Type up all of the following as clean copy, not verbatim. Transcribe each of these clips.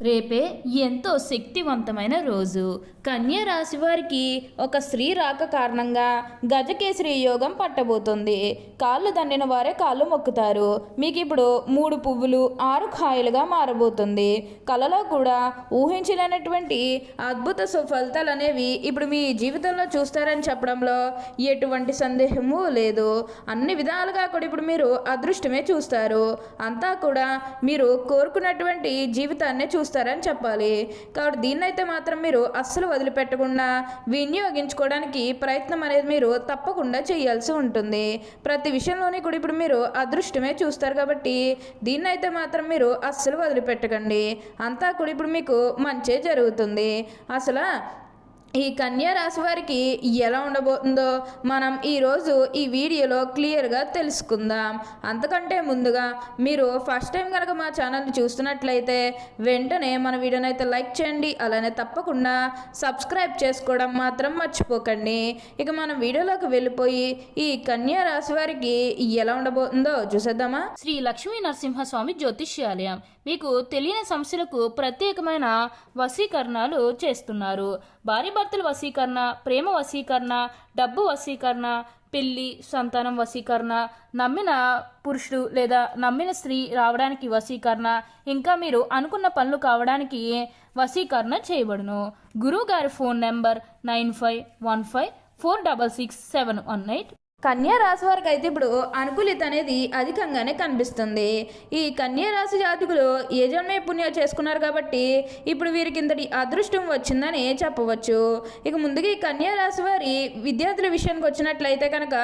రేపే ఎంతో శక్తివంతమైన రోజు. కన్య రాశి వారికి ఒక స్త్రీ రాక కారణంగా గజకేసరి యోగం పట్టబోతుంది. కాళ్ళు దండిన వారే కాళ్ళు మొక్కుతారు. మీకు ఇప్పుడు 3 పువ్వులు 6 కాయలుగా మారబోతుంది. కలలో కూడా ఊహించలేనటువంటి అద్భుత సుఫలితాలు అనేవి ఇప్పుడు మీ జీవితంలో చూస్తారని చెప్పడంలో ఎటువంటి సందేహము లేదు. అన్ని విధాలుగా కూడా ఇప్పుడు మీరు అదృష్టమే చూస్తారు. అంతా కూడా మీరు కోరుకున్నటువంటి జీవితాన్ని చూస్తారని చెప్పాలి. కాబట్టి దీన్నైతే మాత్రం మీరు అస్సలు వదిలిపెట్టకుండా వినియోగించుకోవడానికి ప్రయత్నం అనేది మీరు తప్పకుండా చేయాల్సి ఉంటుంది. ప్రతి విషయంలోనే కూడా ఇప్పుడు మీరు అదృష్టమే చూస్తారు కాబట్టి దీన్నైతే మాత్రం మీరు అస్సలు వదిలిపెట్టకండి. అంతా కూడా ఇప్పుడు మీకు మంచే జరుగుతుంది. అసలు ఈ కన్యా రాశి వారికి ఎలా ఉండబోతుందో మనం ఈరోజు ఈ వీడియోలో క్లియర్గా తెలుసుకుందాం. అంతకంటే ముందుగా మీరు ఫస్ట్ టైం కనుక మా ఛానల్ని చూస్తున్నట్లయితే వెంటనే మన వీడియోని అయితే లైక్ చేయండి. అలానే తప్పకుండా సబ్స్క్రైబ్ చేసుకోవడం మాత్రం మర్చిపోకండి. ఇక మనం వీడియోలోకి వెళ్ళిపోయి ఈ కన్యా రాశి వారికి ఎలా ఉండబోతుందో చూసేద్దామా. శ్రీ లక్ష్మీ నరసింహస్వామి జ్యోతిష్యాలయం మీకు తెలియని సమస్యలకు ప్రత్యేకమైన వశీకరణాలు చేస్తున్నారు. భార్య భర్తల వశీకరణ, ప్రేమ వశీకరణ, డబ్బు వశీకరణ, పెళ్లి, సంతానం వశీకరణ, నమ్మిన పురుషుడు లేదా నమ్మిన స్త్రీ రావడానికి వశీకరణ, ఇంకా మీరు అనుకున్న పనులు కావడానికి వశీకరణ చేయబడును. గురువు గారి ఫోన్ నెంబర్ 9515466718. కన్యా రాశి వారికి అయితే ఇప్పుడు అనుకూలిత అనేది అధికంగానే కనిపిస్తుంది. ఈ కన్యా రాశి జాతకులు ఏ జన్మే పుణ్యం చేసుకున్నారు కాబట్టి ఇప్పుడు వీరికి ఇంతటి అదృష్టం వచ్చిందని చెప్పవచ్చు. ఇక ముందుగా ఈ కన్యా రాశి వారి విద్యార్థుల విషయానికి వచ్చినట్లయితే కనుక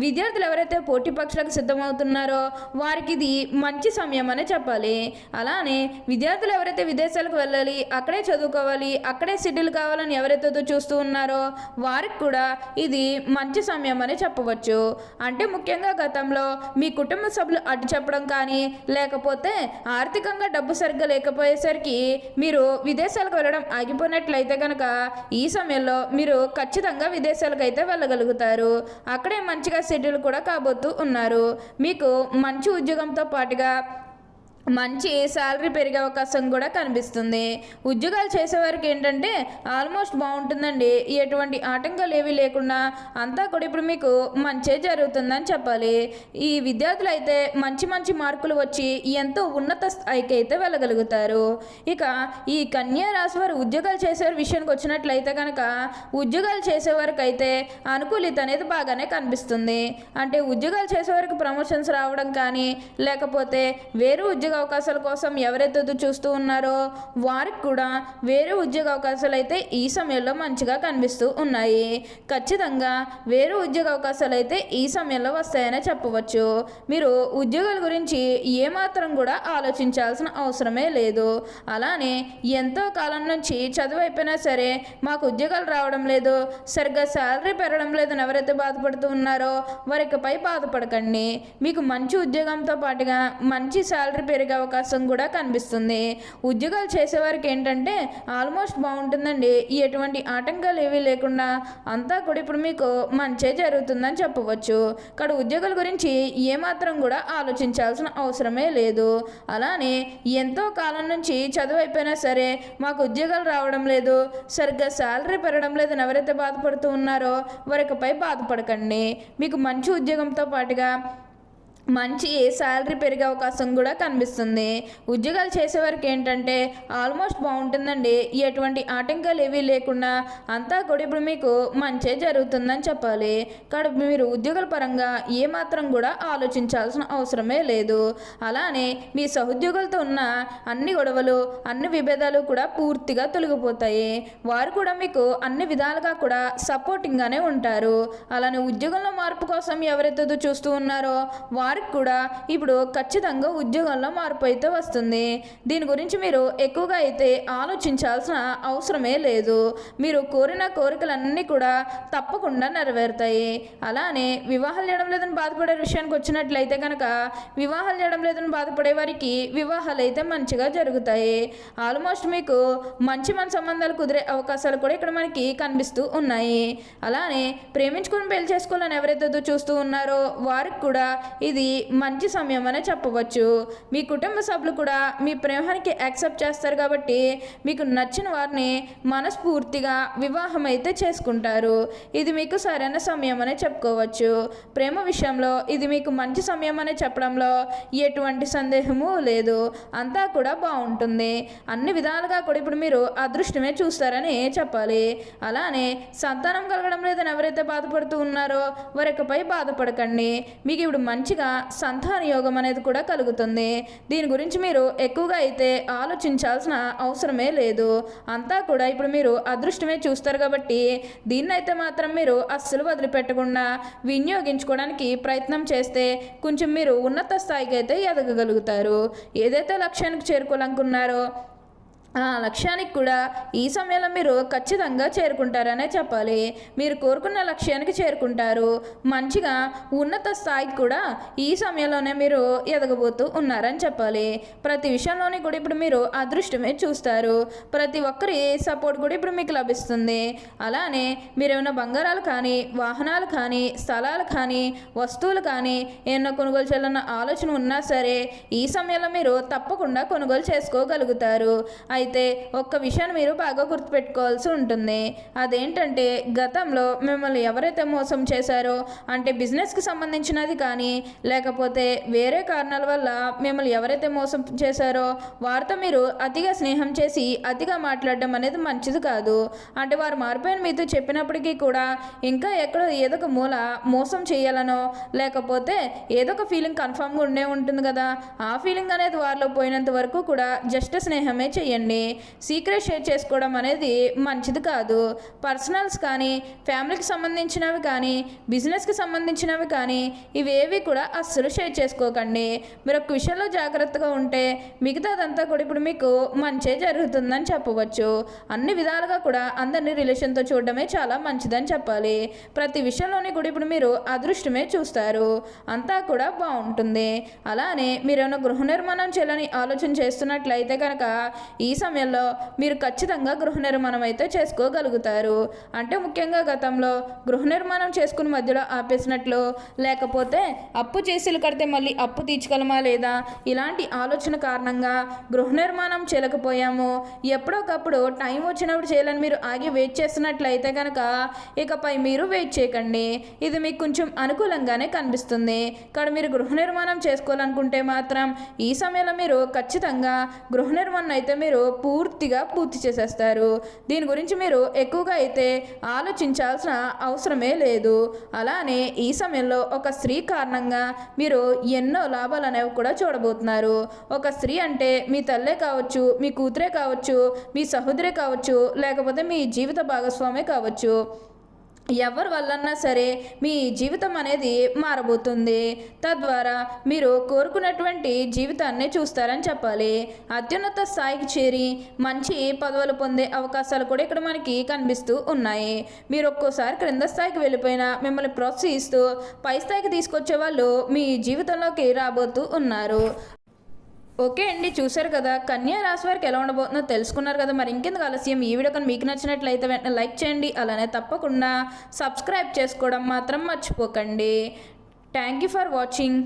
విద్యార్థులు ఎవరైతే పోటీ పరీక్షలకు సిద్ధమవుతున్నారో వారికి ఇది మంచి సమయం అనే చెప్పాలి. అలానే విద్యార్థులు ఎవరైతే విదేశాలకు వెళ్ళాలి, అక్కడే చదువుకోవాలి, అక్కడే సెటిల్ కావాలని ఎవరైతే చూస్తూ ఉన్నారో వారికి కూడా ఇది మంచి సమయం అనే చెప్పవచ్చు. అంటే ముఖ్యంగా గతంలో మీ కుటుంబ సభ్యులు అడ్డు చెప్పడం కానీ లేకపోతే ఆర్థికంగా డబ్బు సరిగ్గా లేకపోయేసరికి మీరు విదేశాలకు వెళ్ళడం ఆగిపోయినట్లయితే కనుక ఈ సమయంలో మీరు ఖచ్చితంగా విదేశాలకు అయితే వెళ్ళగలుగుతారు. అక్కడే మంచిగా సెటిల్ కూడా కాబోతూ ఉన్నారు. మీకు మంచి ఉద్యోగంతో పాటుగా మంచి శాలరీ పెరిగే అవకాశం కూడా కనిపిస్తుంది. ఉద్యోగాలు చేసేవారికి ఏంటంటే ఆల్మోస్ట్ బాగుంటుందండి. ఎటువంటి ఆటంకాలు ఏవి లేకుండా అంతా కూడా ఇప్పుడు మీకు మంచే జరుగుతుందని చెప్పాలి. ఈ విద్యార్థులు అయితే మంచి మంచి మార్కులు వచ్చి ఎంతో ఉన్నత స్థాయికి అయితే వెళ్ళగలుగుతారు. ఇక ఈ కన్యా రాశి వారు ఉద్యోగాలు చేసేవారి విషయానికి వచ్చినట్లయితే కనుక ఉద్యోగాలు చేసేవారికి అయితే అనుకూలిత అనేది బాగానే కనిపిస్తుంది. అంటే ఉద్యోగాలు చేసేవారికి ప్రమోషన్స్ రావడం కానీ లేకపోతే వేరే ఉద్యోగ అవకాశాల కోసం ఎవరైతే చూస్తూ ఉన్నారో వారికి కూడా వేరే ఉద్యోగ అవకాశాలు అయితే ఈ సమయంలో మంచిగా కనిపిస్తూ ఉన్నాయి. ఖచ్చితంగా వేరే ఉద్యోగ అవకాశాలు అయితే ఈ సమయంలో వస్తాయనే చెప్పవచ్చు. మీరు ఉద్యోగాల గురించి ఏమాత్రం కూడా ఆలోచించాల్సిన అవసరమే లేదు. అలానే ఎంతో కాలం నుంచి చదువు అయిపోయినా సరే మాకు ఉద్యోగాలు రావడం లేదు, సరిగ్గా శాలరీ పెరగడం లేదని ఎవరైతే బాధపడుతూ ఉన్నారో వారికపై బాధపడకండి. మీకు మంచి ఉద్యోగంతో పాటుగా మంచి శాలరీ పెరిగే అవకాశం కూడా కనిపిస్తుంది. ఉద్యోగాలు చేసేవారికి ఏంటంటే ఆల్మోస్ట్ బాగుంటుందండి. ఎటువంటి ఆటంకాలు ఏవీ లేకుండా అంతా కూడా ఇప్పుడు మీకు మంచే జరుగుతుందని చెప్పవచ్చు. ఇక్కడ ఉద్యోగాల గురించి ఏమాత్రం కూడా ఆలోచించాల్సిన అవసరమే లేదు. అలానే ఎంతో కాలం నుంచి చదువు అయిపోయినా సరే మాకు ఉద్యోగాలు రావడం లేదు, సరిగ్గా శాలరీ పెరగడం లేదని ఎవరైతే బాధపడుతూ ఉన్నారో వారికపై బాధపడకండి. మీకు మంచి ఉద్యోగంతో పాటుగా మంచి శాలరీ పెరిగే అవకాశం కూడా కనిపిస్తుంది. ఉద్యోగాలు చేసేవారికి ఏంటంటే ఆల్మోస్ట్ బాగుంటుందండి. ఎటువంటి ఆటంకాలు ఏవీ లేకుండా అంతా కూడా ఇప్పుడు మీకు మంచే జరుగుతుందని చెప్పాలి. ఇక్కడ మీరు ఉద్యోగాల పరంగా ఏమాత్రం కూడా ఆలోచించాల్సిన అవసరమే లేదు. అలానే మీ సహోద్యోగులతో ఉన్న అన్ని గొడవలు అన్ని విభేదాలు కూడా పూర్తిగా తొలగిపోతాయి. వారు కూడా మీకు అన్ని విధాలుగా కూడా సపోర్టింగ్గానే ఉంటారు. అలానే ఉద్యోగంలో మార్పు కోసం ఎవరైతే చూస్తూ ఉన్నారో వారికి కూడా ఇప్పుడు ఖచ్చితంగా ఉద్యోగంలో మార్పు అయితే వస్తుంది. దీని గురించి మీరు ఎక్కువగా అయితే ఆలోచించాల్సిన అవసరమే లేదు. మీరు కోరిన కోరికలన్నీ కూడా తప్పకుండా నెరవేరుతాయి. అలానే వివాహాలు చేయడం లేదని బాధపడే విషయానికి వచ్చినట్లయితే కనుక వివాహాలు చేయడం లేదని బాధపడే వారికి వివాహాలు అయితే మంచిగా జరుగుతాయి. ఆల్మోస్ట్ మీకు మంచి సంబంధాలు కుదిరే అవకాశాలు కూడా ఇక్కడ మనకి కనిపిస్తూ ఉన్నాయి. అలానే ప్రేమించుకుని పెళ్లి చేసుకోవాలని ఎవరైతే చూస్తూ ఉన్నారో వారికి కూడా ఇది ఇది మంచి సమయం అనే చెప్పవచ్చు. మీ కుటుంబ సభ్యులు కూడా మీ ప్రేమానికి యాక్సెప్ట్ చేస్తారు కాబట్టి మీకు నచ్చిన వారిని మనస్ఫూర్తిగా వివాహం అయితే చేసుకుంటారు. ఇది మీకు సరైన సమయం అనే చెప్పుకోవచ్చు. ప్రేమ విషయంలో ఇది మీకు మంచి సమయం అనే చెప్పడంలో ఎటువంటి సందేహము లేదు. అంతా కూడా బాగుంటుంది. అన్ని విధాలుగా కూడా ఇప్పుడు మీరు అదృష్టమే చూస్తారని చెప్పాలి. అలానే సంతానం కలగడం లేదని ఎవరైతే బాధపడుతూ ఉన్నారో వారికపై బాధపడకండి. మీకు ఇప్పుడు మంచిగా సంతాన యోగం అనేది కూడా కలుగుతుంది. దీని గురించి మీరు ఎక్కువగా అయితే ఆలోచించాల్సిన అవసరమే లేదు. అంతా కూడా ఇప్పుడు మీరు అదృష్టమే చూస్తారు కాబట్టి దీన్నైతే మాత్రం మీరు అస్సలు వదిలిపెట్టకుండా వినియోగించుకోవడానికి ప్రయత్నం చేస్తే కొంచెం మీరు ఉన్నత స్థాయికి అయితే ఎదగగలుగుతారు. ఏదైతే లక్ష్యానికి చేరుకోవాలనుకున్నారో ఆ లక్ష్యానికి కూడా ఈ సమయంలో మీరు ఖచ్చితంగా చేరుకుంటారనే చెప్పాలి. మీరు కోరుకున్న లక్ష్యానికి చేరుకుంటారు. మంచిగా ఉన్నత స్థాయికి కూడా ఈ సమయంలోనే మీరు ఎదగబోతూ ఉన్నారని చెప్పాలి. ప్రతి విషయంలోని కూడా ఇప్పుడు మీరు అదృష్టమే చూస్తారు. ప్రతి ఒక్కరి సపోర్ట్ కూడా ఇప్పుడు మీకు లభిస్తుంది. అలానే మీరు ఏమైనా బంగారాలు కానీ, వాహనాలు కానీ, స్థలాలు కానీ, వస్తువులు కానీ ఏమైనా కొనుగోలు చేయాలన్న ఆలోచన ఉన్నా సరే ఈ సమయంలో మీరు తప్పకుండా కొనుగోలు చేసుకోగలుగుతారు. అయితే ఒక్క విషయాన్ని మీరు బాగా గుర్తుపెట్టుకోవాల్సి ఉంటుంది. అదేంటంటే గతంలో మిమ్మల్ని ఎవరైతే మోసం చేశారో అంటే బిజినెస్కి సంబంధించినది కానీ లేకపోతే వేరే కారణాల వల్ల మిమ్మల్ని ఎవరైతే మోసం చేశారో వారితో మీరు అతిగా స్నేహం చేసి అతిగా మాట్లాడడం అనేది మంచిది కాదు. అంటే వారు మారిపోయిన మీతో చెప్పినప్పటికీ కూడా ఇంకా ఎక్కడో ఏదో ఒక మూల మోసం చేయాలనో లేకపోతే ఏదో ఒక ఫీలింగ్ కన్ఫామ్గా ఉండే ఉంటుంది కదా, ఆ ఫీలింగ్ అనేది వారిలో పోయినంత వరకు కూడా జస్ట్ స్నేహమే చేయండి. సీక్రెట్ షేర్ చేసుకోవడం అనేది మంచిది కాదు. పర్సనల్స్ కానీ, ఫ్యామిలీకి సంబంధించినవి కానీ, బిజినెస్కి సంబంధించినవి కానీ ఇవేవి కూడా అస్సలు షేర్ చేసుకోకండి. మీరు ఒక విషయంలో జాగ్రత్తగా ఉంటే మిగతాదంతా కూడా ఇప్పుడు మీకు మంచే జరుగుతుందని చెప్పవచ్చు. అన్ని విధాలుగా కూడా అందరినీ రిలేషన్తో చూడడమే చాలా మంచిదని చెప్పాలి. ప్రతి విషయంలోని కూడా ఇప్పుడు మీరు అదృష్టమే చూస్తారు. అంతా కూడా బాగుంటుంది. అలానే మీరు ఏమైనా గృహ నిర్మాణం చేయాలని ఆలోచన చేస్తున్నట్లయితే కనుక ఈ సమయంలో మీరు ఖచ్చితంగా గృహ నిర్మాణం అయితే చేసుకోగలుగుతారు. అంటే ముఖ్యంగా గతంలో గృహ నిర్మాణం చేసుకుని మధ్యలో ఆపేసినట్లు లేకపోతే అప్పు చేసి కడితే మళ్ళీ అప్పు తీర్చగలమా లేదా ఇలాంటి ఆలోచన కారణంగా గృహ నిర్మాణం చేయలేకపోయాము, ఎప్పుడోకప్పుడు టైం వచ్చినప్పుడు చేయాలని మీరు ఆగి వెయిట్ చేస్తున్నట్లయితే కనుక ఇకపై మీరు వెయిట్ చేయకండి. ఇది మీకు కొంచెం అనుకూలంగానే కనిపిస్తుంది. ఇక్కడ మీరు గృహ నిర్మాణం చేసుకోవాలనుకుంటే మాత్రం ఈ సమయంలో మీరు ఖచ్చితంగా గృహ నిర్మాణం అయితే మీరు పూర్తి చేసేస్తారు. దీని గురించి మీరు ఎక్కువగా అయితే ఆలోచించాల్సిన అవసరమే లేదు. అలానే ఈ సమయంలో ఒక స్త్రీ కారణంగా మీరు ఎన్నో లాభాలు అనేవి కూడా చూడబోతున్నారు. ఒక స్త్రీ అంటే మీ తల్లే కావచ్చు, మీ కూతురే కావచ్చు, మీ సహోదరే కావచ్చు, లేకపోతే మీ జీవిత భాగస్వామే కావచ్చు. ఎవరి వల్లన్నా సరే మీ జీవితం అనేది మారబోతుంది. తద్వారా మీరు కోరుకున్నటువంటి జీవితాన్ని చూస్తారని చెప్పాలి. అత్యున్నత స్థాయికి చేరి మంచి పదవులు పొందే అవకాశాలు కూడా ఇక్కడ మనకి కనిపిస్తూ ఉన్నాయి. మీరు ఒక్కోసారి క్రింద స్థాయికి వెళ్ళిపోయినా మిమ్మల్ని ప్రోత్సహిస్తూ పై స్థాయికి తీసుకొచ్చే వాళ్ళు మీ జీవితంలోకి రాబోతూ ఉన్నారు. ఓకే అండి, చూశారు కదా కన్యా రాశి వారికి ఎలా ఉండబోతుందో తెలుసుకున్నారు కదా. మరి ఇంకెందుకు ఆలస్యం, ఈ వీడియో కానీ మీకు నచ్చినట్లయితే వెంటనే లైక్ చేయండి. అలానే తప్పకుండా సబ్స్క్రైబ్ చేసుకోవడం మాత్రం మర్చిపోకండి. Thank you for watching.